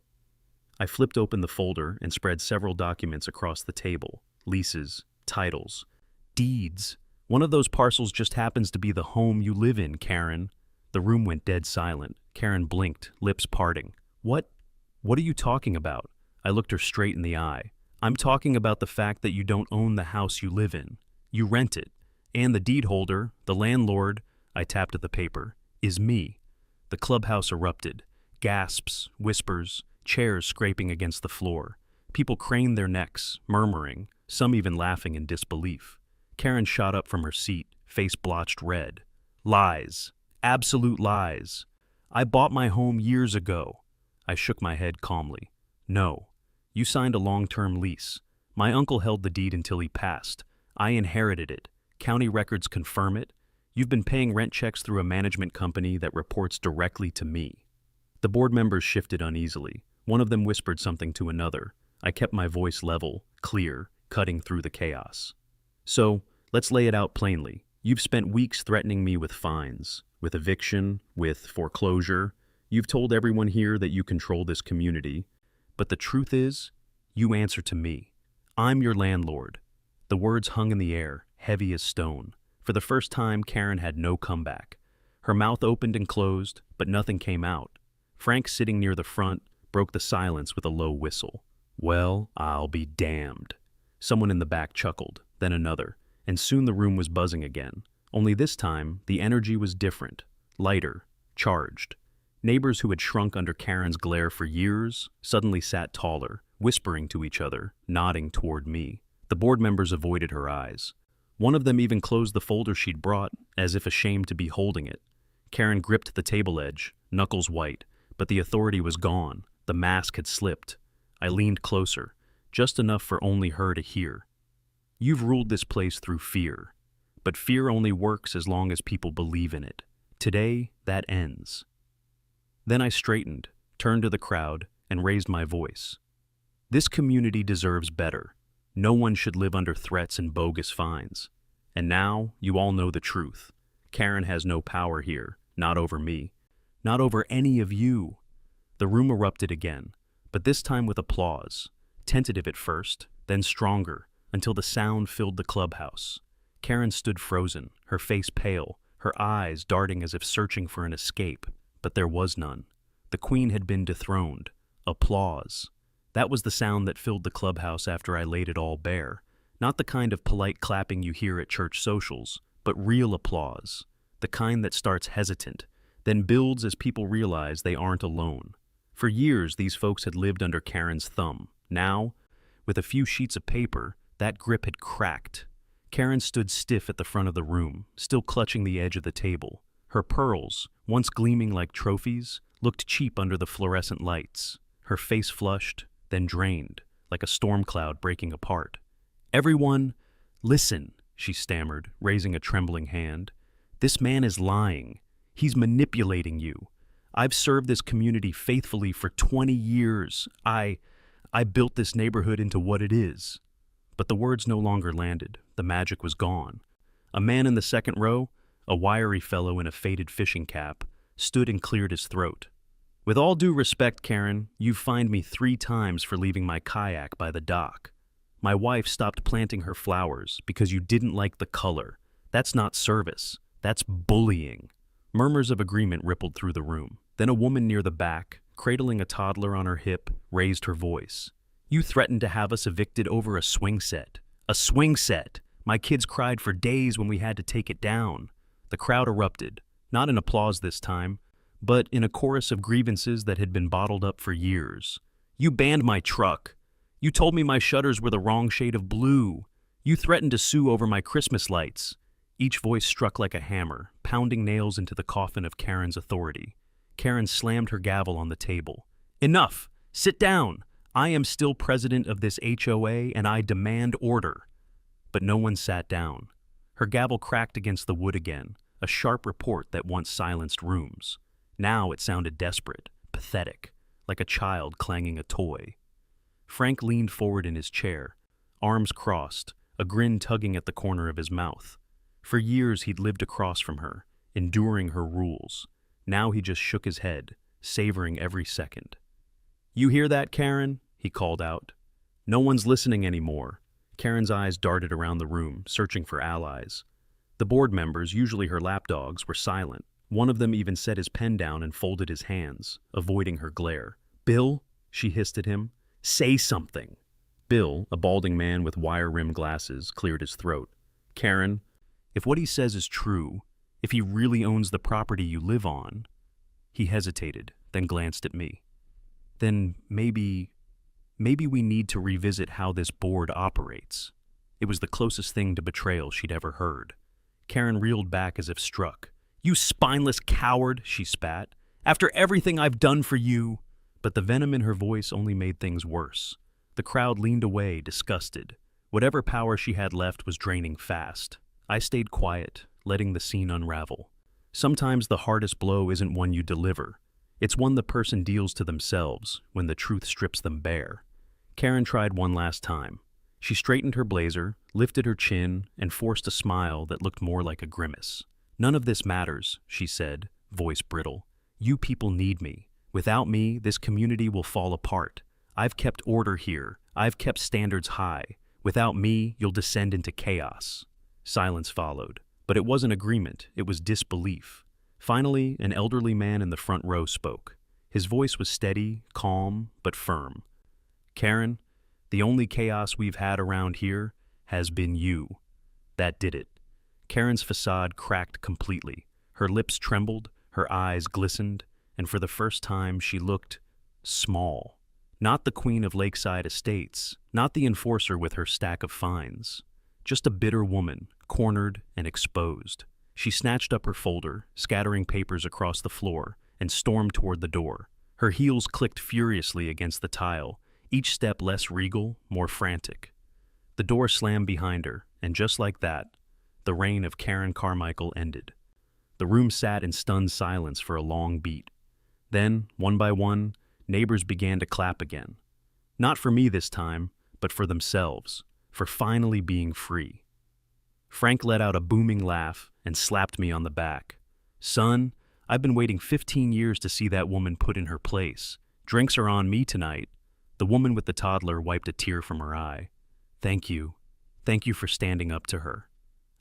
I flipped open the folder and spread several documents across the table. Leases, titles, deeds. One of those parcels just happens to be the home you live in, Karen. The room went dead silent. Karen blinked, lips parting. What are you talking about? I looked her straight in the eye. I'm talking about the fact that you don't own the house you live in. You rent it. And the deed holder, the landlord, I tapped at the paper, is me. The clubhouse erupted. Gasps, whispers, chairs scraping against the floor. People craned their necks, murmuring, some even laughing in disbelief. Karen shot up from her seat, face blotched red. Lies. Absolute lies. I bought my home years ago. I shook my head calmly. No. You signed a long-term lease. My uncle held the deed until he passed. I inherited it. County records confirm it. You've been paying rent checks through a management company that reports directly to me. The board members shifted uneasily. One of them whispered something to another. I kept my voice level, clear, cutting through the chaos. So, let's lay it out plainly. You've spent weeks threatening me with fines, with eviction, with foreclosure. You've told everyone here that you control this community. But the truth is, you answer to me. I'm your landlord. The words hung in the air, heavy as stone. For the first time, Karen had no comeback. Her mouth opened and closed, but nothing came out. Frank, sitting near the front, broke the silence with a low whistle. Well, I'll be damned. Someone in the back chuckled, then another, and soon the room was buzzing again. Only this time, the energy was different, lighter, charged. Neighbors who had shrunk under Karen's glare for years suddenly sat taller, whispering to each other, nodding toward me. The board members avoided her eyes. One of them even closed the folder she'd brought, as if ashamed to be holding it. Karen gripped the table edge, knuckles white, but the authority was gone. The mask had slipped. I leaned closer, just enough for only her to hear. You've ruled this place through fear, but fear only works as long as people believe in it. Today, that ends. Then I straightened, turned to the crowd, and raised my voice. This community deserves better. No one should live under threats and bogus fines. And now, you all know the truth. Karen has no power here, not over me, not over any of you. The room erupted again. but this time with applause, tentative at first, then stronger, until the sound filled the clubhouse. Karen stood frozen, her face pale, her eyes darting as if searching for an escape, but there was none. The queen had been dethroned. Applause. That was the sound that filled the clubhouse after I laid it all bare. Not the kind of polite clapping you hear at church socials, but real applause. The kind that starts hesitant, then builds as people realize they aren't alone. For years, these folks had lived under Karen's thumb. Now, with a few sheets of paper, that grip had cracked. Karen stood stiff at the front of the room, still clutching the edge of the table. Her pearls, once gleaming like trophies, looked cheap under the fluorescent lights. Her face flushed, then drained, like a storm cloud breaking apart. "Everyone, listen," she stammered, raising a trembling hand. "This man is lying. He's manipulating you. I've served this community faithfully for 20 years. I built this neighborhood into what it is." But the words no longer landed. The magic was gone. A man in the second row, a wiry fellow in a faded fishing cap, stood and cleared his throat. "With all due respect, Karen, you've fined me 3 times for leaving my kayak by the dock. My wife stopped planting her flowers because you didn't like the color. That's not service. That's bullying." Murmurs of agreement rippled through the room. Then a woman near the back, cradling a toddler on her hip, raised her voice. "You threatened to have us evicted over a swing set. A swing set! My kids cried for days when we had to take it down." The crowd erupted, not in applause this time, but in a chorus of grievances that had been bottled up for years. "You banned my truck. You told me my shutters were the wrong shade of blue. You threatened to sue over my Christmas lights." Each voice struck like a hammer, pounding nails into the coffin of Karen's authority. Karen slammed her gavel on the table. "Enough! Sit down! I am still president of this HOA, and I demand order." But no one sat down. Her gavel cracked against the wood again, a sharp report that once silenced rooms. Now it sounded desperate, pathetic, like a child clanging a toy. Frank leaned forward in his chair, arms crossed, a grin tugging at the corner of his mouth. For years he'd lived across from her, enduring her rules. Now he just shook his head, savoring every second. "You hear that, Karen?" he called out. "No one's listening anymore." Karen's eyes darted around the room, searching for allies. The board members, usually her lapdogs, were silent. One of them even set his pen down and folded his hands, avoiding her glare. "Bill," she hissed at him, "say something." Bill, a balding man with wire-rimmed glasses, cleared his throat. "Karen, if what he says is true, if he really owns the property you live on—" He hesitated, then glanced at me. "Then maybe we need to revisit how this board operates." It was the closest thing to betrayal she'd ever heard. Karen reeled back as if struck. "You spineless coward," she spat. "After everything I've done for you." But the venom in her voice only made things worse. The crowd leaned away, disgusted. Whatever power she had left was draining fast. I stayed quiet, letting the scene unravel. Sometimes the hardest blow isn't one you deliver. It's one the person deals to themselves when the truth strips them bare. Karen tried one last time. She straightened her blazer, lifted her chin, and forced a smile that looked more like a grimace. "None of this matters," she said, voice brittle. "You people need me. Without me, this community will fall apart. I've kept order here. I've kept standards high. Without me, you'll descend into chaos." Silence followed, but it wasn't agreement, it was disbelief. Finally, an elderly man in the front row spoke. His voice was steady, calm, but firm. "Karen, the only chaos we've had around here has been you. That did it." Karen's facade cracked completely. Her lips trembled, her eyes glistened, and for the first time she looked small. Not the queen of Lakeside Estates, not the enforcer with her stack of fines. Just a bitter woman, cornered and exposed. She snatched up her folder, scattering papers across the floor, and stormed toward the door. Her heels clicked furiously against the tile, each step less regal, more frantic. The door slammed behind her, and just like that, the reign of Karen Carmichael ended. The room sat in stunned silence for a long beat. Then, one by one, neighbors began to clap again. Not for me this time, but for themselves, for finally being free. Frank let out a booming laugh and slapped me on the back. "Son, I've been waiting 15 years to see that woman put in her place. Drinks are on me tonight." The woman with the toddler wiped a tear from her eye. Thank you. Thank you for standing up to her.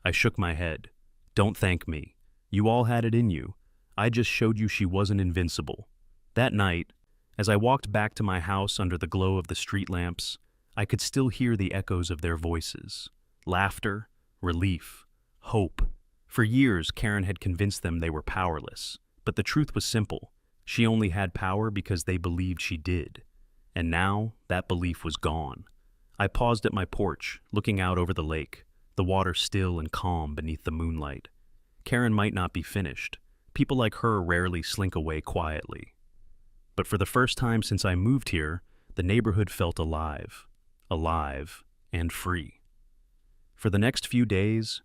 I shook my head. Don't thank me. You all had it in you. I just showed you she wasn't invincible. That night, as I walked back to my house under the glow of the street lamps, I could still hear the echoes of their voices. Laughter, relief, hope. For years, Karen had convinced them they were powerless. But the truth was simple. She only had power because they believed she did. And now, that belief was gone. I paused at my porch, looking out over the lake, the water still and calm beneath the moonlight. Karen might not be finished. People like her rarely slink away quietly. But for the first time since I moved here, the neighborhood felt alive and free. For the next few days,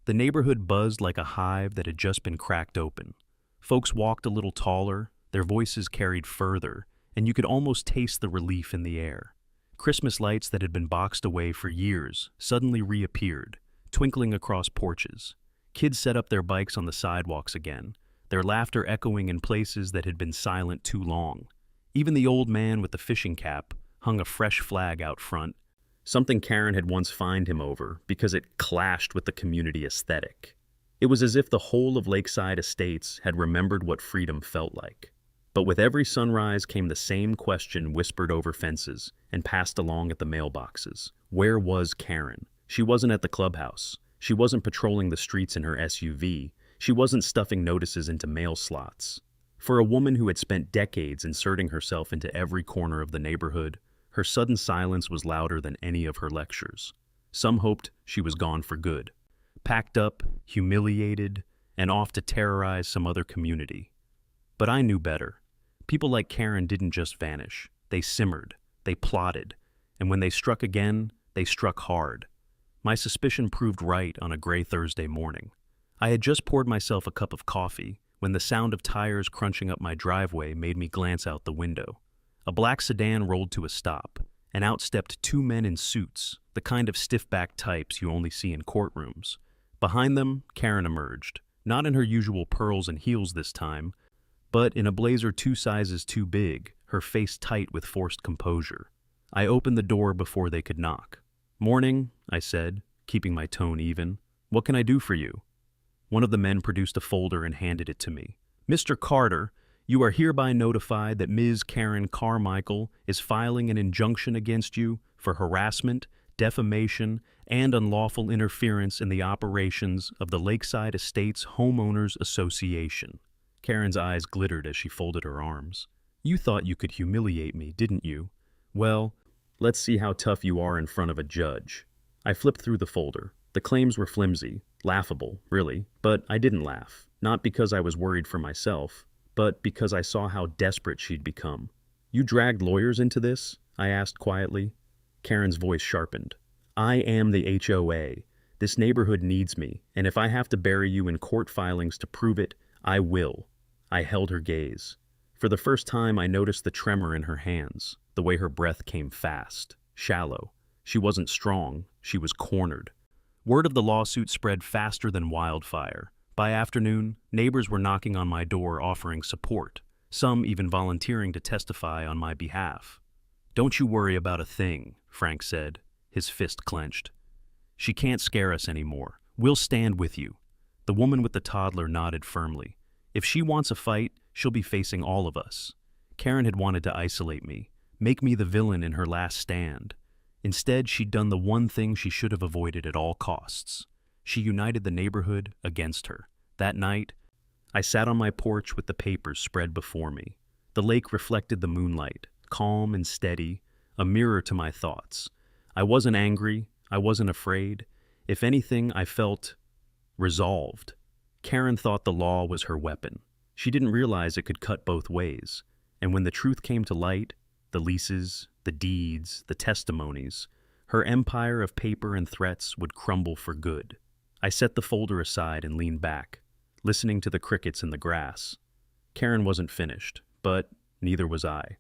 the neighborhood buzzed like a hive that had just been cracked open. Folks walked a little taller, their voices carried further, and you could almost taste the relief in the air. Christmas lights that had been boxed away for years suddenly reappeared, twinkling across porches. Kids set up their bikes on the sidewalks again, their laughter echoing in places that had been silent too long. Even the old man with the fishing cap hung a fresh flag out front, something Karen had once fined him over because it clashed with the community aesthetic. It was as if the whole of Lakeside Estates had remembered what freedom felt like. But with every sunrise came the same question whispered over fences and passed along at the mailboxes. Where was Karen? She wasn't at the clubhouse. She wasn't patrolling the streets in her SUV. She wasn't stuffing notices into mail slots. For a woman who had spent decades inserting herself into every corner of the neighborhood, her sudden silence was louder than any of her lectures. Some hoped she was gone for good, packed up, humiliated, and off to terrorize some other community. But I knew better. People like Karen didn't just vanish. They simmered, they plotted, and when they struck again, they struck hard. My suspicion proved right on a gray Thursday morning. I had just poured myself a cup of coffee when the sound of tires crunching up my driveway made me glance out the window. A black sedan rolled to a stop, and out stepped two men in suits, the kind of stiff-backed types you only see in courtrooms. Behind them, Karen emerged, not in her usual pearls and heels this time, but in a blazer 2 sizes too big, her face tight with forced composure. I opened the door before they could knock. "Morning," I said, keeping my tone even. "What can I do for you?" One of the men produced a folder and handed it to me. "Mr. Carter, you are hereby notified that Ms. Karen Carmichael is filing an injunction against you for harassment, defamation, and unlawful interference in the operations of the Lakeside Estates Homeowners Association." Karen's eyes glittered as she folded her arms. "You thought you could humiliate me, didn't you? Well, let's see how tough you are in front of a judge." I flipped through the folder. The claims were flimsy, laughable, really, but I didn't laugh, not because I was worried for myself, but because I saw how desperate she'd become. "You dragged lawyers into this?" I asked quietly. Karen's voice sharpened. "I am the HOA. This neighborhood needs me, and if I have to bury you in court filings to prove it, I will." I held her gaze. For the first time, I noticed the tremor in her hands, the way her breath came fast, shallow. She wasn't strong, she was cornered. Word of the lawsuit spread faster than wildfire. By afternoon, neighbors were knocking on my door offering support, some even volunteering to testify on my behalf. "Don't you worry about a thing," Frank said, his fist clenched. "She can't scare us anymore. We'll stand with you." The woman with the toddler nodded firmly. If she wants a fight, she'll be facing all of us. Karen had wanted to isolate me, make me the villain in her last stand. Instead, she'd done the one thing she should have avoided at all costs. She united the neighborhood against her. That night, I sat on my porch with the papers spread before me. The lake reflected the moonlight, calm and steady, a mirror to my thoughts. I wasn't angry, I wasn't afraid. If anything, I felt resolved. Karen thought the law was her weapon. She didn't realize it could cut both ways. And when the truth came to light, the leases, the deeds, the testimonies, her empire of paper and threats would crumble for good. I set the folder aside and leaned back, listening to the crickets in the grass. Karen wasn't finished, but neither was I.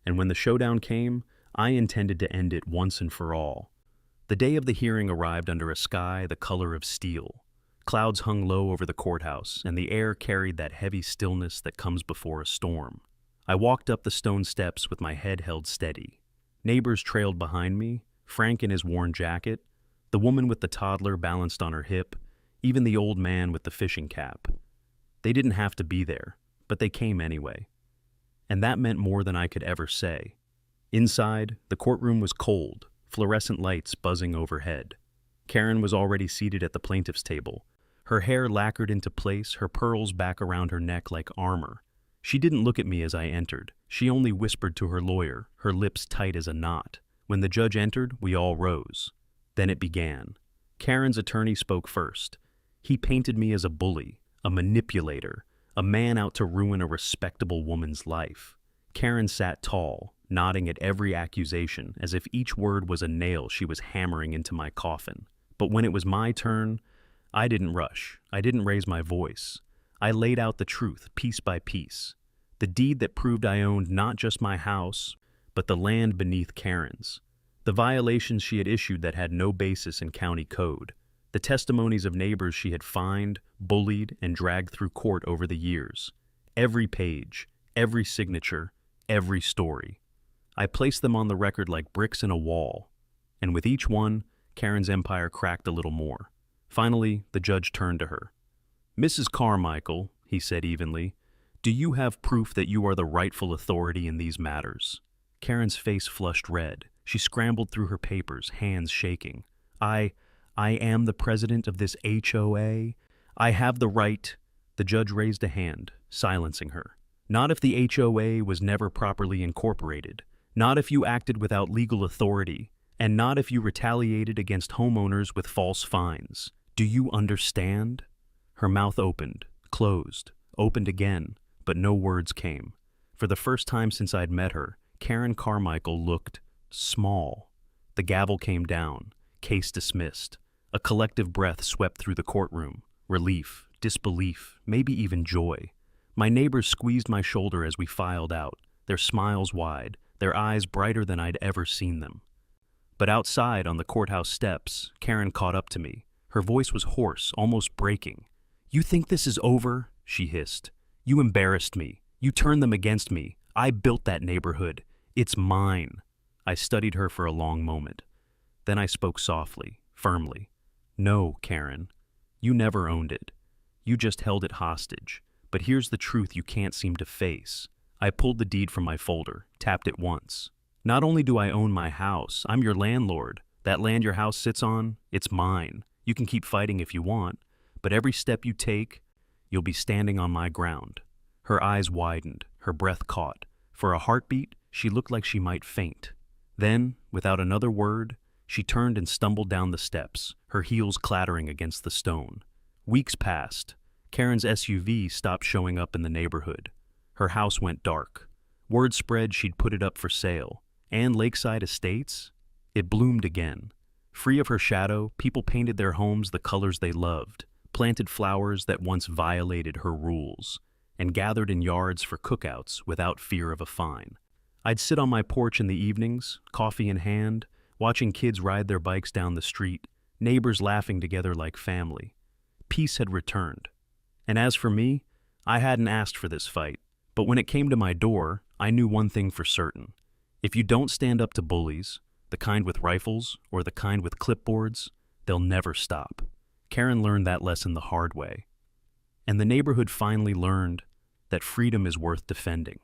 And when the showdown came, I intended to end it once and for all. The day of the hearing arrived under a sky the color of steel. Clouds hung low over the courthouse, and the air carried that heavy stillness that comes before a storm. I walked up the stone steps with my head held steady. Neighbors trailed behind me, Frank in his worn jacket, the woman with the toddler balanced on her hip, even the old man with the fishing cap. They didn't have to be there, but they came anyway. And that meant more than I could ever say. Inside, the courtroom was cold, fluorescent lights buzzing overhead. Karen was already seated at the plaintiff's table, her hair lacquered into place, her pearls back around her neck like armor. She didn't look at me as I entered. She only whispered to her lawyer, her lips tight as a knot. When the judge entered, we all rose. Then it began. Karen's attorney spoke first. He painted me as a bully, a manipulator, a man out to ruin a respectable woman's life. Karen sat tall, nodding at every accusation, as if each word was a nail she was hammering into my coffin. But when it was my turn, I didn't rush. I didn't raise my voice. I laid out the truth, piece by piece. The deed that proved I owned not just my house, but the land beneath Karen's. The violations she had issued that had no basis in county code. The testimonies of neighbors she had fined, bullied, and dragged through court over the years. Every page, every signature, every story. I placed them on the record like bricks in a wall. And with each one, Karen's empire cracked a little more. Finally, the judge turned to her. "Mrs. Carmichael," he said evenly, "do you have proof that you are the rightful authority in these matters?" Karen's face flushed red. She scrambled through her papers, hands shaking. I am the president of this HOA. I have the right." The judge raised a hand, silencing her. "Not if the HOA was never properly incorporated. Not if you acted without legal authority. And not if you retaliated against homeowners with false fines. Do you understand?" Her mouth opened, closed, opened again, but no words came. For the first time since I'd met her, Karen Carmichael looked small. The gavel came down, case dismissed. A collective breath swept through the courtroom. Relief, disbelief, maybe even joy. My neighbors squeezed my shoulder as we filed out, their smiles wide, their eyes brighter than I'd ever seen them. But outside on the courthouse steps, Karen caught up to me. Her voice was hoarse, almost breaking. "You think this is over?" she hissed. "You embarrassed me. You turned them against me. I built that neighborhood. It's mine." I studied her for a long moment. Then I spoke softly, firmly. "No, Karen. You never owned it. You just held it hostage. But here's the truth you can't seem to face." I pulled the deed from my folder, tapped it once. "Not only do I own my house, I'm your landlord. That land your house sits on, it's mine. You can keep fighting if you want, but every step you take, you'll be standing on my ground." Her eyes widened, her breath caught. For a heartbeat, she looked like she might faint. Then, without another word, she turned and stumbled down the steps, her heels clattering against the stone. Weeks passed. Karen's SUV stopped showing up in the neighborhood. Her house went dark. Word spread she'd put it up for sale. And Lakeside Estates? It bloomed again. Free of her shadow, people painted their homes the colors they loved, planted flowers that once violated her rules, and gathered in yards for cookouts without fear of a fine. I'd sit on my porch in the evenings, coffee in hand, watching kids ride their bikes down the street, neighbors laughing together like family. Peace had returned. And as for me, I hadn't asked for this fight, but when it came to my door, I knew one thing for certain. If you don't stand up to bullies, the kind with rifles or the kind with clipboards, they'll never stop. Karen learned that lesson the hard way. And the neighborhood finally learned that freedom is worth defending.